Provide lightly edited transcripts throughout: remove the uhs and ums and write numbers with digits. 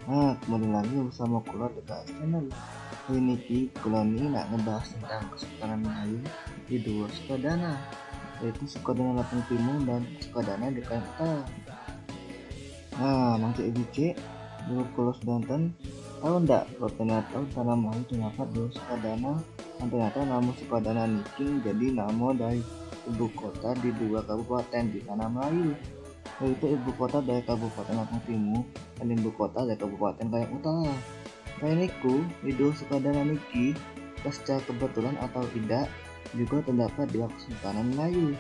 Nah, kembali lagi bersama Kula di KS Channel. Kali ini Kula ini nak ngebahas tentang Kesultanan Melayu di dua Sukadana, yaitu Sukadana Lampung Timur dan Sukadana di Kalimantan Utara. Nah, Mangcik Ibic, dulu Kula Sedanten, tahu ndak kalau ternyata tanah Melayu terdapat dua Sukadana, dan ternyata nama Sukadana Niking jadi nama dari ibu kota di dua kabupaten di tanah Melayu, yaitu ibu kota dari Kabupaten Lampung Timur dan ibu kota dari Kabupaten Kalimantan Utara. Kainiku, Widow Sukadana niki, secara kebetulan atau tidak, juga terdapat dua Kesultanan Melayu,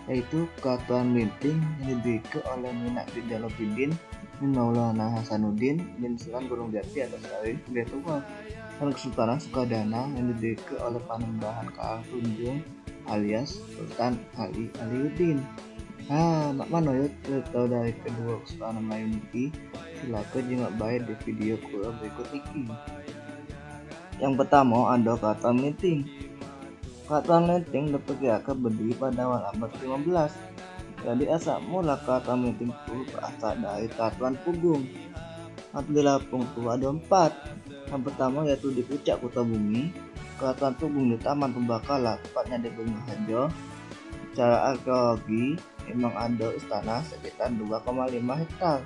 yaitu Katuan Linting yang didirikan oleh Minak bin Jalopidin bin Maulana Hasanuddin bin Sunan Gunung Jati atau Syarif Tua, dan Kesultanan Sukadana yang didirikan oleh Panembahan Karang Tunjung alias Sultan Ali Aliuddin. Mak mana ya tahu dari kedua Kesultanan Melayu niki? Silakan jengok baik di video kula berikut ini. Yang pertama ada Katuan Linting. Katuan Linting diperkirakan berdiri pada awal abad 15. Jadi asal mula Katuan Linting itu berasal dari Katuan Pugung. Atau di Lampung itu ada 4. Yang pertama yaitu di puncak Kota Bumi, Katuan Pugung di Taman Pembakalan, tepatnya di Gunung Harjo. Secara arkeologi memang ada istana sekitar 2,5 hektar.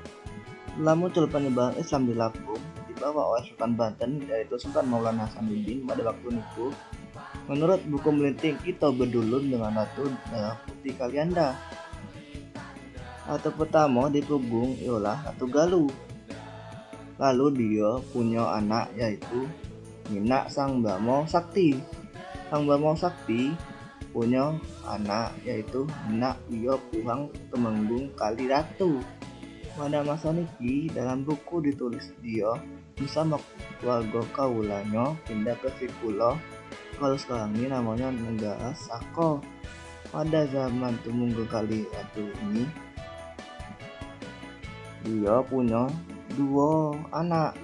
Setelah muncul penyebaran Islam di Lampung, dibawa oleh Sultan Banten yaitu Sultan Maulana Hasanuddin pada waktu itu. Menurut buku Melinting, kita berdulur dengan Ratu Darah Putih Kalianda. Ratu pertama di Pugung ialah Ratu Galuh. Lalu dia punya anak yaitu Minak Sang Brahma Sakti. Sang Brahma Sakti punya anak yaitu Minak Iyo Puhang Temenggung Kali Ratu. Pada masa niki dalam buku ditulis dia bersama keluarga kaulanya pindah ke Sikulo, kalau sekarang ini namanya negara Sako. Pada zaman Temenggung Kali Ratu ini dia punya 2 anak.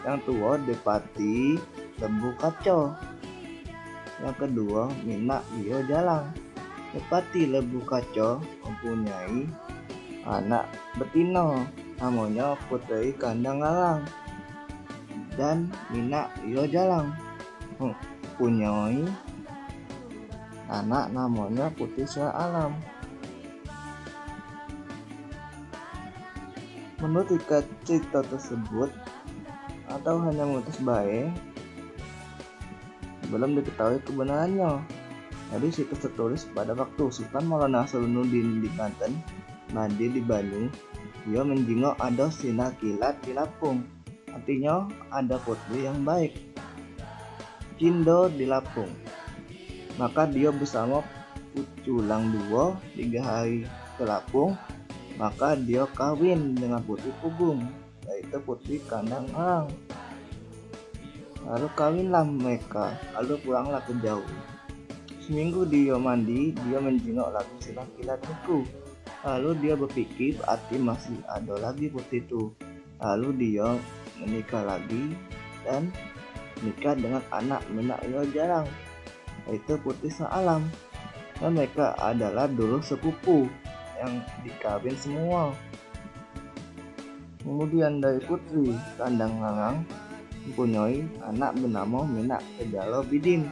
Yang tua Depati Lembu Kaco, yang kedua Minak Iyo Jalang. Depati Lembu Kaco mempunyai anak betina namanya Putri Kandang Alang, dan Minak Iyo Jalang mempunyai anak namanya Putri Shah Alam. Menurut cerita tersebut atau hanya mengutus baik, belum diketahui kebenarannya. Jadi situs tertulis pada waktu Sultan Maulana Hasanuddin di Banten, Mandi di Bandung, dia menjenguk ada sinar kilat di Lampung. Artinya ada putri yang baik, Cindo di Lampung. Maka dia bersama puculang 3 hari ke Lampung. Maka dia kawin dengan putri Pugung, yaitu Putri Kandang Alang. Lalu kawinlah mereka, lalu pulanglah ke jauh. Seminggu dia mandi, dia menjenguk lagi sinar kilat itu. Lalu dia berpikir berarti masih ada lagi putri itu. Lalu dia menikah lagi dan menikah dengan anak Minak Iyo Jalang, yaitu Putri Shah Alam. Dan mereka adalah dulu sepupu yang dikawin semua. Kemudian dari Putri Kandang Alang mempunyai anak bernama Minak Kejalopidin.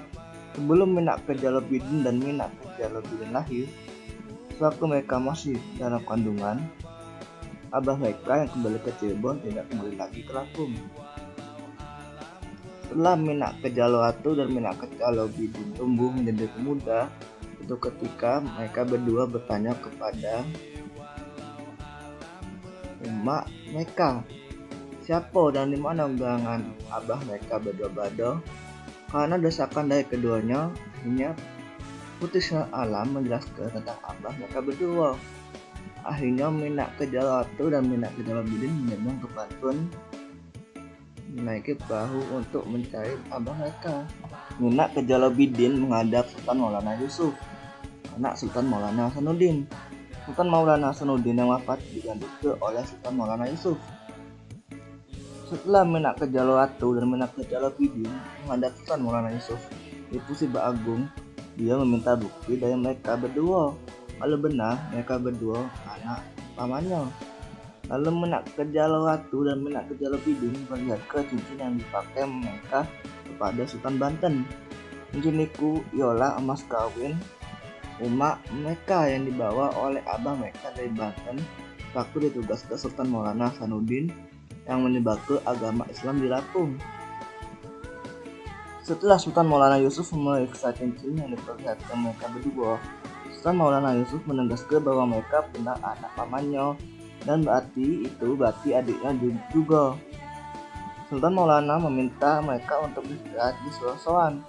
Sebelum Minak Kejalopidin dan Minak Kejalopidin lahir, sewaktu mereka masih dalam kandungan, abah mereka yang kembali ke Cirebon tidak kembali lagi ke Lampung. Setelah Minak Kejaloratu dan Minak Kejalopidin tumbuh menjadi pemuda, itu ketika mereka berdua bertanya kepada emak mereka, siapa dan di mana gerangan abah mereka berdua. Karena desakan dari keduanya, akhirnya Putri Shah Alam menjelaskan tentang abah mereka berdua. Akhirnya Minak Kejaloratu dan Minak Kejalopidin menyeberang ke Banten, menaiki perahu untuk mencari abah mereka. Minak Kejalopidin menghadap Sultan Maulana Yusuf, anak Sultan Maulana Hasanuddin. Sultan Maulana Hasanuddin yang wafat digantikan oleh Sultan Maulana Yusuf. Setelah Minak Kejaloratu dan Minak Kejalopidin menghadap Sultan Maulana Yusuf di Pusibah Agung, dia meminta bukti dari mereka berdua. Kalau benar mereka berdua anak pamannya. Lalu Menak Kejala Watu dan Menak Kejala Bidin melihat ke cincin yang dipakai mereka kepada Sultan Banten. Cincin itu ialah emas kawin umat mereka yang dibawa oleh abah mereka dari Banten waktu ditugas ke Sultan Maulana Hasanuddin yang menyebar ke agama Islam di Lampung. Setelah Sultan Maulana Yusuf memeriksa cincin yang diperlihatkan mereka berdua, Sultan Maulana Yusuf menegaskan bahwa mereka benar anak pamannya dan berarti adiknya juga. Sultan Maulana meminta mereka untuk beristirahat di Surosoan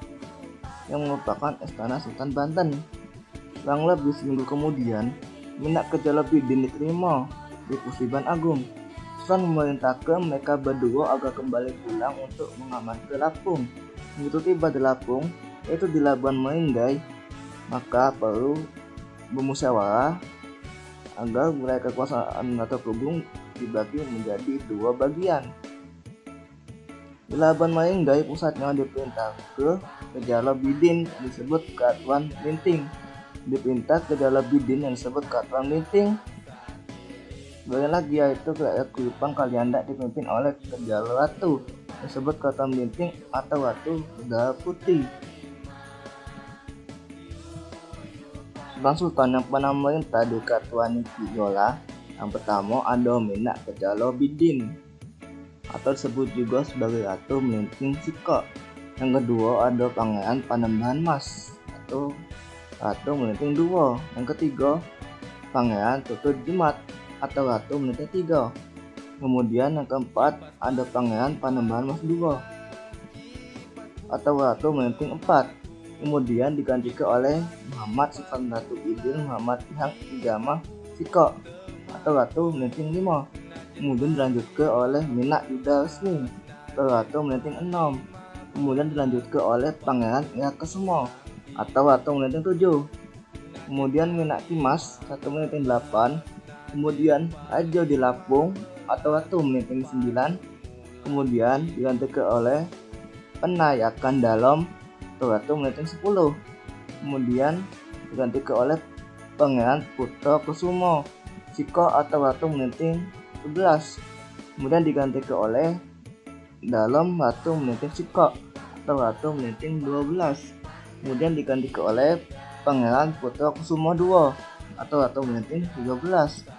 yang merupakan istana Sultan Banten. Kurang lebih seminggu kemudian, Menak Kejala Bidin diterima di Pusiban Agung. Sultan memerintahkan mereka berdua agar kembali pulang untuk mengamankan Lampung. Begitu tiba di Lampung, yaitu di Labuan Meringgai, maka perlu bermusyawarah agar wilayah kekuasaan Natarugung dibagi menjadi dua bagian. Di Labuan Meringgai pusatnya diperintah ke Kejala Bidin yang disebut Katuan Linting. Diperintah Kejala Bidin yang disebut Katuan Linting. Bagian lagi yaitu rakyat Kulupang Kalianda dipimpin oleh Kejala Watu disebut Katuan Linting atau Watu Kejala Putih. Sultan yang pernah memerintah di Katuan Kejala yang pertama ada Menak Kejala Bidin atau disebut juga sebagai Ratu Melinting Sikok. Yang kedua ada Pangeran Panembahan Mas atau Ratu Melinting II. Yang ketiga Pangeran Tutut Jemat atau Ratu Melinting III. Kemudian yang keempat ada Pangeran Panembahan Mas II atau Ratu Melinting IV. Kemudian digantikan oleh Muhammad Sultan Ratu Idil Muhammad Yang Igama Sikok atau Ratu Melinting V. Kemudian dilanjutkan oleh Menak Yuda Resmi atau Ratu Melinting VI. Kemudian dilanjutkan oleh Pangeran Irakusumo atau Ratu Melinting VII. Kemudian Menak Timas Ratu Melinting VIII. Kemudian Raja di Lampung atau Ratu Melinting IX. Kemudian digantikan oleh Penayakan Dalam atau Ratu Melinting X. Kemudian digantikan oleh Pangeran Putra Kusumo Sikok atau Ratu Melinting XI. Kemudian digantikan oleh Dalam Ratu Melinting Sikok atau Ratu Melinting XII. Kemudian digantikan oleh Pangeran Putra Kusumo II atau Ratu Melinting XIII.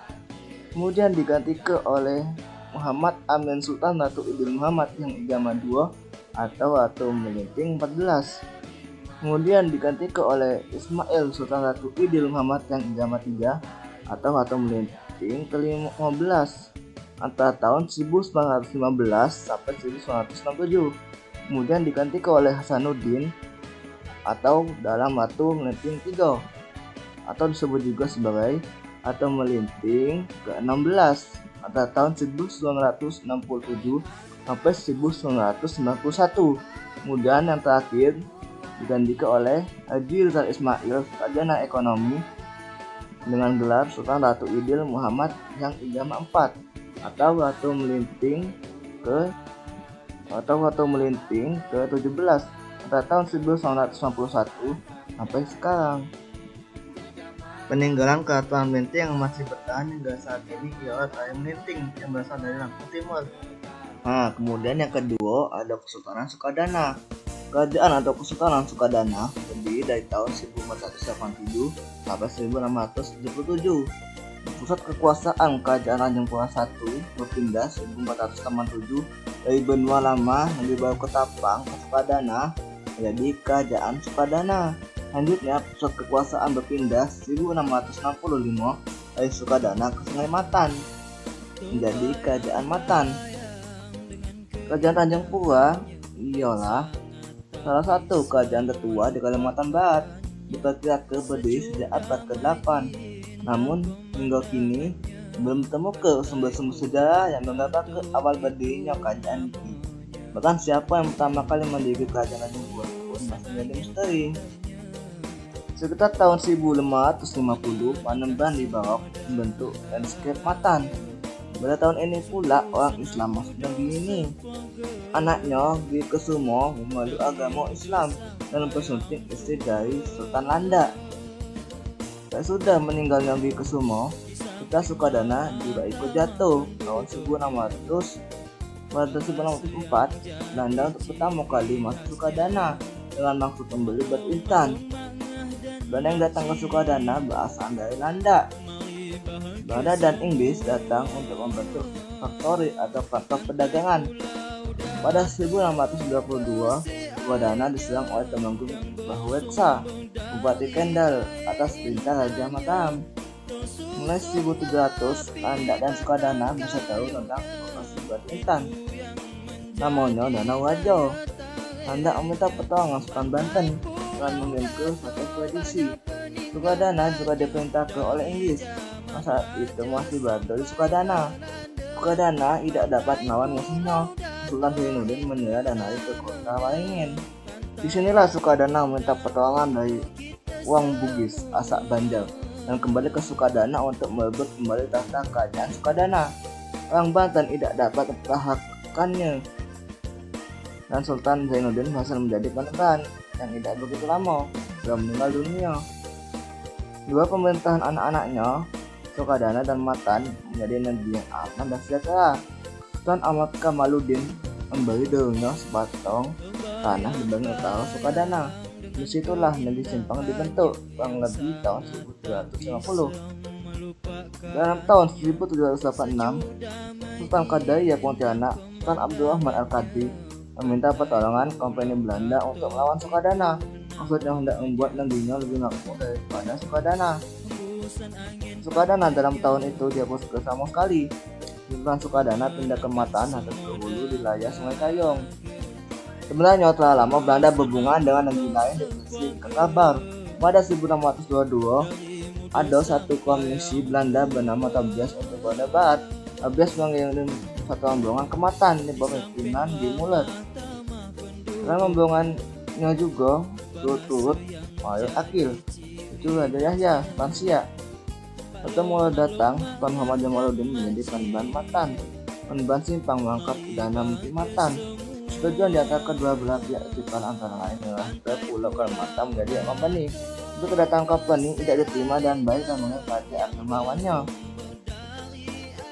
Kemudian digantikan oleh Muhammad Amin Sultan Ratu Idil Muhammad Yang Igama II atau Ratu Melinting XIV. Kemudian digantikan oleh Ismail Sultan Ratu Idil Muhammad Yang Igama III atau Ratu Melinting ke-15 antara tahun 1915 sampai 1967. Kemudian digantikan oleh Hasanuddin atau Dalam Ratu Melinting III atau disebut juga sebagai Ratu Melinting ke-16 antara tahun 1967 sampai 1991. Kemudian yang terakhir digantikan oleh Haji Rizal Ismail Sarjana Ekonomi dengan gelar Sultan Ratu Idil Muhammad Yang Igama IV atau Ratu Melinting ke-17 antara tahun 1991 sampai sekarang. Peninggalan Katuan Melinting yang masih bertahan hingga saat ini ialah Raya Melinting yang berasal dari Lampung Timur. Nah, kemudian yang kedua ada Kesultanan Sukadana. Kerajaan atau Kesultanan Sukadana terdiri dari tahun 1487 sampai 1677. Pusat kekuasaan Kerajaan Tanjungpura I berpindah 1487 dari Benua Lama yang dibawa ke Tapang ke Sukadana menjadi Kerajaan Sukadana. Selanjutnya pusat kekuasaan berpindah 1665 dari Sukadana ke Sungai Matan menjadi Kerajaan Matan. Kerajaan Tanjungpura ialah salah satu kerajaan tertua di Kalimantan Barat, diperkirakan berdiri sejak abad ke-8. Namun hingga kini belum ditemukan sumber-sumber sejarah yang menggambarkan awal berdirinya kerajaan ini. Bahkan siapa yang pertama kali mendirikan kerajaan Tanjungpura pun masih menjadi misteri. Sekitar tahun 1550, Panembahan di Barok membentuk landscape Matan. Pada tahun ini pula orang Islam masuk negeri ini. Anaknya Giri Kusumo memeluk agama Islam dan mempersunting istri dari Sultan Landa. Sesudah meninggalnya Giri Kusumo, ketika Sukadana juga ikut jatuh. Tahun 1604, Belanda untuk pertama kali masuk Sukadana dengan maksud membeli batu intan. Belanda yang datang ke Sukadana berasal dari Belanda. Belanda dan Inggris datang untuk membentuk faktori atau kantor perdagangan. Pada 1622, Sukadana diserang oleh Temenggung Bahweksa, Bupati Kendal, atas perintah Raja Mataram. Mulai 1700, Belanda dan Sukadana bisa tahu tentang lokasi batu intan. Namanya Danau Wajo. Belanda meminta pertolongan Sultan Banten dengan mengirim satu ekspedisi. Sukadana juga diperintahkan oleh Inggris. Masa itu masih berada di Sukadana. Sukadana tidak dapat melawan musuhnya. Sultan Zainuddin menyerah dan lari ke kota Waringin. Disinilah Sukadana meminta pertolongan dari Wang Bugis, Asak Banjar, dan kembali ke Sukadana untuk merebut kembali tahta kerajaan Sukadana. Orang Banten tidak dapat mempertahankannya, dan Sultan Zainuddin berhasil menjadi pangeran yang tidak begitu lama dan meninggal dunia. Dua pemerintahan anak-anaknya, Sukadana dan Matan, menjadi negeri yang aman dan sejahtera. Sultan Ahmad Kamaluddin memberi dulunya sebatang tanah di bagian utara Sukadana. Disitulah negeri Simpang dibentuk kurang lebih tahun 1750. Dalam tahun 1786, Sultan Qadariyah Pontianak, Sultan Abdurrahman Al-Qadri, meminta pertolongan kompeni Belanda untuk melawan Sukadana. Maksudnya hendak membuat negerinya lebih makmur daripada Sukadana. Sukadana dalam tahun itu dihapus sama sekali. Sultan Sukadana pindah ke Matan atau ke hulu di layar Sungai Kayong. Sebenarnya telah lama Belanda berhubungan dengan negeri lain di pesisir Kakabar. Pada 1622, ada satu komisi Belanda bernama Tabias untuk berdebat. Tabias mengirim satu rombongan ke Matan di bawah pimpinan di Mulet. Dalam rombongannya juga turut Mayor Akil, itu Raja Yahya, Pansia. Setelah mulai datang, Sultan Muhammad Jamaluddin menjadi Panembahan Matan. Panembahan Simpang mengangkat Perdana Menteri Matan. Tujuan di antara kedua belah pihak itu antara lain adalah ke Pulau Kalimantan menjadi company. Untuk kedatangan company tidak diterima dan baik dan mengikuti akan melawannya.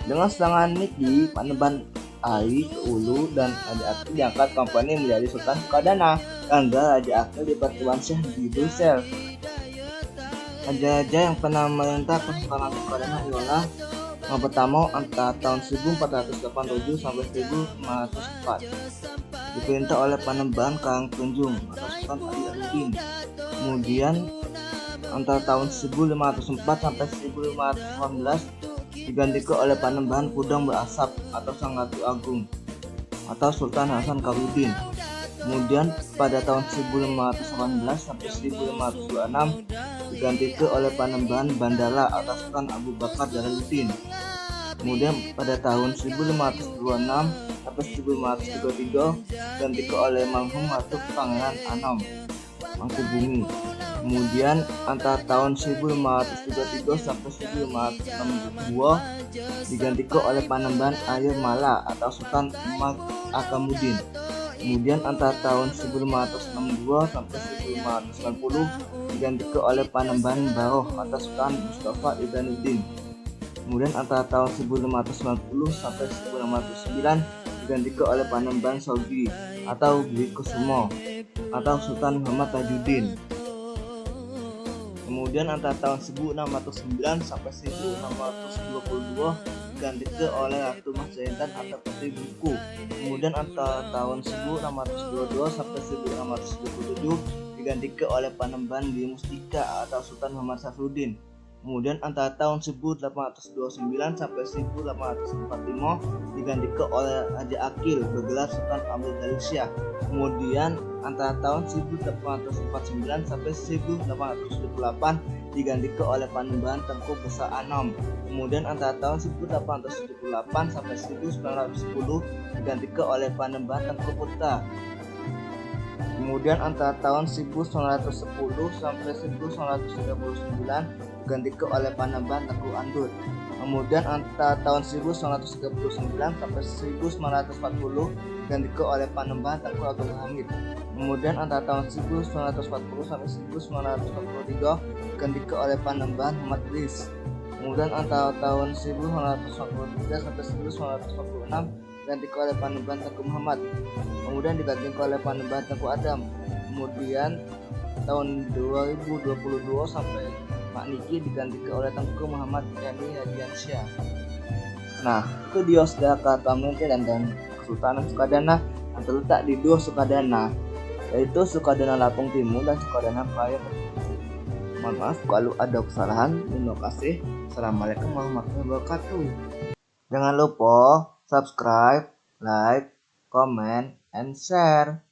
Dengan serangan Niki, Panembahan Ai ke Ulu dan Raja Akil diangkat company menjadi Sultan Sukadana, dan Raja Akil dipertuan Syekh di Brussels. Raja-raja yang pernah merintah Kesultanan Sukadana ialah yang pertama antara tahun 1487 sampai 1504, diperintah oleh Panembahan Karangtunjung atau Sultan Ali Aludin. Kemudian antara tahun 1504 sampai 1518 digantikan oleh Panembahan Kudang Berasap atau Sang Ratu Agung atau Sultan Hasan Karuddin. Kemudian pada tahun 1518 sampai 1526 digantikan oleh Panembahan Bandala atau Sultan Abu Bakar Jalaluddin. Kemudian pada tahun 1526 sampai 1533 digantikan oleh Manghum Ratu Pangeran Anom Mangkubumi. Kemudian antara tahun 1533 sampai 1562 digantikan oleh Panembahan Ayer Mala atau Sultan Umar Akamuddin. Kemudian antara tahun 1562 sampai 1590 digantikan oleh Panembahan Baroh atau Sultan Mustafa Idanuddin. Kemudian antara tahun 1590 sampai 1509 digantikan oleh Panembahan Saudi atau Dwi Kusumo atau Sultan Muhammad Tajuddin. Kemudian antara tahun 1609 sampai 1622 digantikan oleh Ratu Masjaitan atau Putri Buku. Kemudian antara tahun 1622 sampai 1627 digantikan oleh Panembahan Dwi Mustika atau Sultan Muhammad Safruddin. Kemudian antara tahun 1829 sampai 1845 digantikan oleh Raja Akil bergelar Sultan Abdul Jalil Shah. Kemudian antara tahun 1849 sampai 1878 digantikan oleh Panembahan Tengku Besar Anom. Kemudian antara tahun 1878 sampai 1910 digantikan oleh Panembahan Tengku Putra. Kemudian antara tahun 1910 sampai 1939 digantikan oleh Panembahan Tengku Andut. Kemudian antara tahun 1939 sampai 1940 digantikan oleh Panembahan Tengku Abdul Hamid. Kemudian antara tahun 1940 sampai 1943 digantikan oleh Panembahan Muhammad Idris. Kemudian antara tahun 1943 sampai 1946 diganti oleh Panembahan Tengku Muhammad. Kemudian diganti oleh Panembahan Tengku Adam. Kemudian tahun 2022 sampai Pak Niki diganti oleh Tengku Muhammad Yani Hadiansyah. Nah, itu di Osdaka Kementerian dan Kesultanan Sukadana yang terletak di dua Sukadana, yaitu Sukadana Lampung Timur dan Sukadana Payung. Mohon maaf kalau ada kesalahan. Terima kasih. Assalamualaikum warahmatullahi wabarakatuh. Jangan lupa subscribe, like, comment, and share.